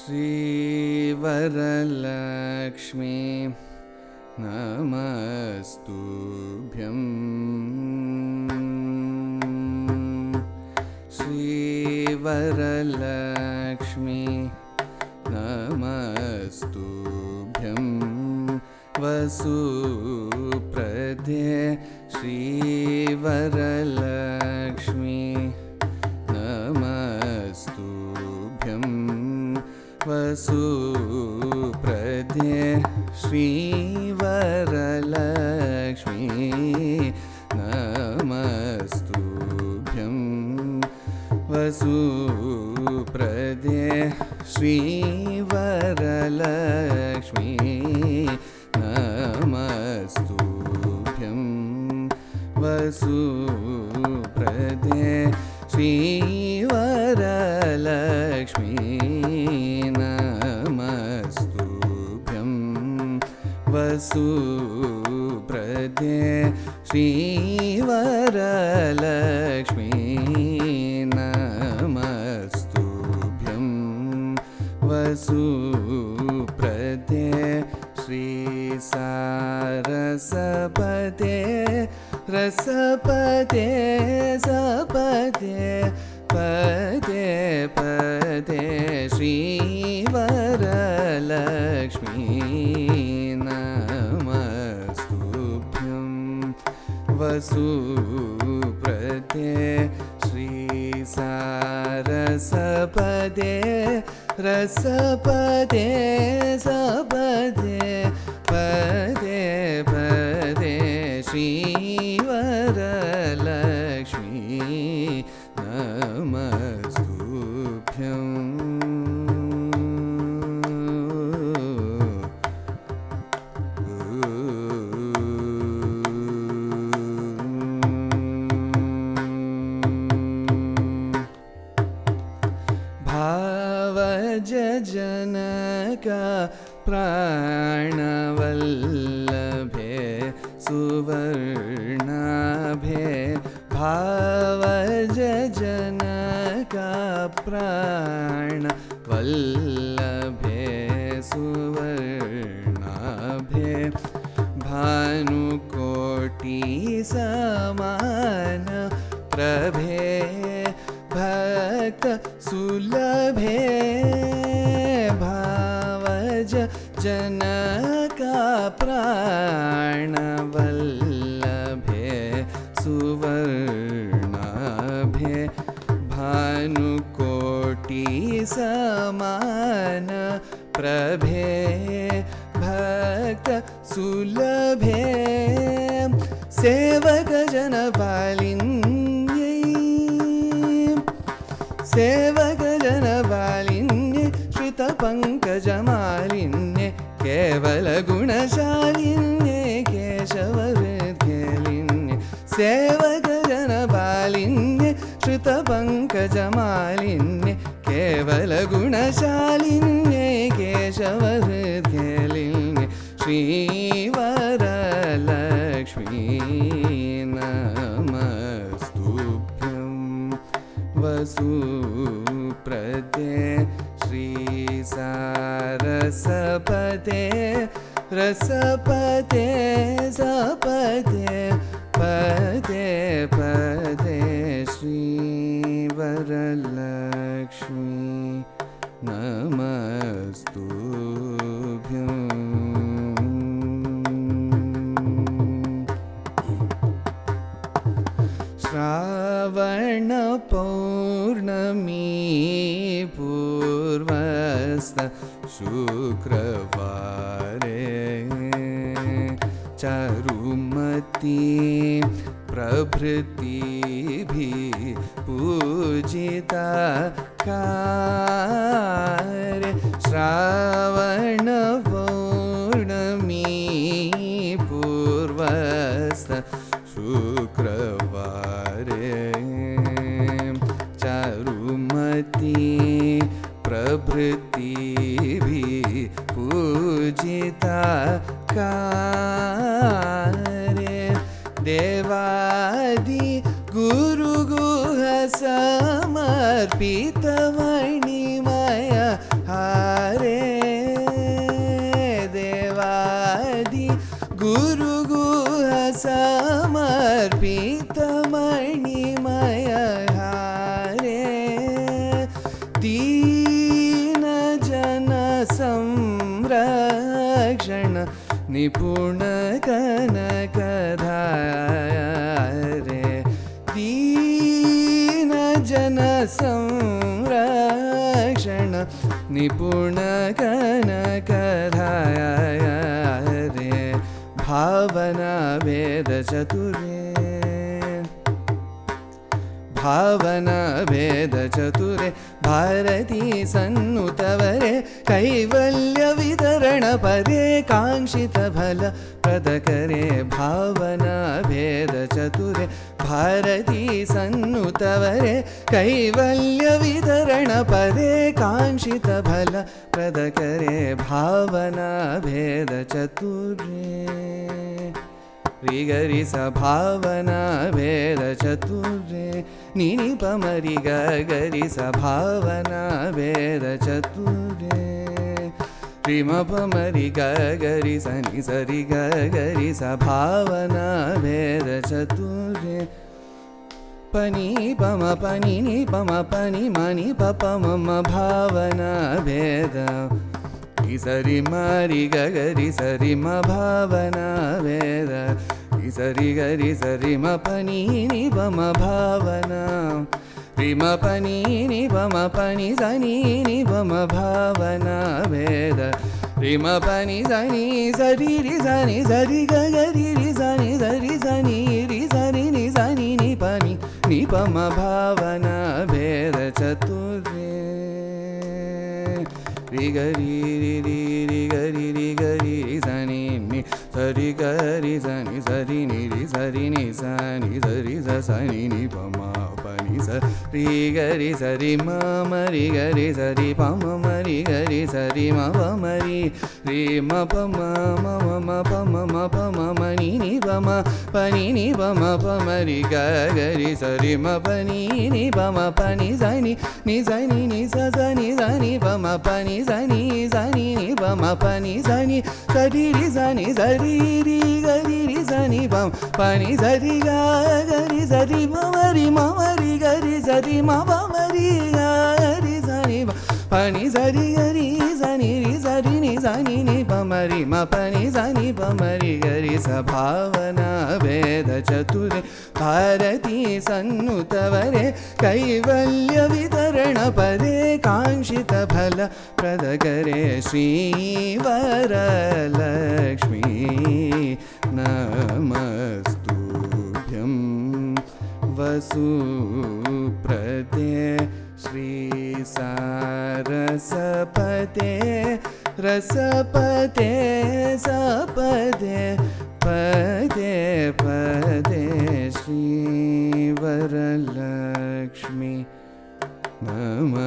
श्रीवरलक्ष्मी नमस्तुभ्यं। श्रीवरलक्ष्मी नमस्तुभ्यं। वसुप्रदे श्रीवरलक्ष्मी नमस्तुभ्यं। वसुप्रदे श्रीवरलक्ष्मी नमस्तुभ्यं। वसुप्रदे श्रीवरलक्ष्मी नमस्तुभ्यं। वसुप्रदे श्रीवरलक्ष्मी नमस्तुभ्यं। वसुप्रदे श्रीवरलक्ष्मी नमस्तुभ्यं। वसुप्रदे श्रीसारसपदे रसपदे सपदे पदे पदे श्रीवरलक्ष्मी नमस्तुभ्यं। वसुप्रदे श्रीसारसपदे रसपदे सपदे पदे पदे श्रीवरलक्ष्मी नमस्तुभ्यं। भावज जनक प्राणवल्लभे सुवर्णाभे। भावज जनक प्राणवल्लभे सुवर्णाभे। भानुकोटि समान प्रभे भक्त सुलभे। भावज जनक प्राणवल्लभे सुवर्णाभे। भानुकोटि समान प्रभे भक्त सुलभे। सेवक जनपालिन्ये सेवक जनपालिन्ये श्रितपङ्कजमालिन्ये। केवल गुणशालिन्ये केशवहृद्यलिन्ये। सेवक जनपालिन्ये श्रितपङ्कजमालिन्ये। केवल गुणशालिन्ये केशवहृद्यलिन्ये। श्रीवरलक्ष्मी नमस्तुभ्यं। वसुप्रदे श्रीसारसपदे रसपदे सपदे पदे पदे श्रीवरलक्ष्मी नमस्तुभ्यं। श्रावण पौर्णमी पूर्वस्त शुक्रवारे। चारुमती प्रभृतिभिः पूजिता कार्य। श्रावण पौर्णमी पूर्वस्त शुक्रवारे। चारुमती प्रभृतिभिः पूजिता कार्य। देवादि गुरुगुह समर्पित मणिमय निपुण कनकधारे दीन जन संरक्षण निपुण कनकधारे भावना भेद चतुरे भावना भेद चतुरे भारती सन्नुतवरे कैवल्य वितरण पदे कांक्षित फल प्रदकरे भावना भेद चतुरे भारती सन्नुतवरे कैवल्य वितरण पदे कांक्षित फल प्रदकरे भावना भेद चतुरे ऋगरि स भावना भेद चतुरे निनि पमरि गरि स भावना भेद चतुरे रिम पमरि गरि स नि सरि गरि स भावना भेद चतुरे पनि पम पनि नि पम पनि मनि पप मम भावना भेद सरि मरि गरि सरि म भावना भेद सरि गरि सरि म पनि नि पम भावना रिम पनि नि पम पनि सनि नि पम भावना भेद रिम पनि सनि सरि रि सनि सरि गरि रि सनि सरि सनि रि सरि नि सनि नि पनि नि पम भावना भेद चतुरे रि गरि रि गरि रि गरि रि सनि नि सरि गरि सनि सरि नि रि सरि नि सनि सरि स सनि नि प म प नि स रि गरि सरि म रि गरि सरि प म रि गरि सरि म प म रि म प म म प म प म नि नि प म प नि प म प म रि ग गरि सरि म प नि प म प नि स नि स स नि स नि प म प नि स नि नि प म प नि स नि सरि रि स नि सरि रि गरि रि स नि प प नि सरि ग गरि सरि म रि गरि सरि म प म रि गरि स नि प नि सरि गरि स नि रि सरि नि स नि प म रि म प नि स नि प म रि गरि स भावना भेद चतुरे भारती सन्नुतवरे कैवल्य वितरण पदे कांक्षित फल प्रदकरे श्रीवरलक्ष्मी नमस्तुभ्यं वसुप्रदे श्रीसारसपते रसपते सपदे पदे पदे श्रीवरलक्ष्मी नमस्तुभ्यं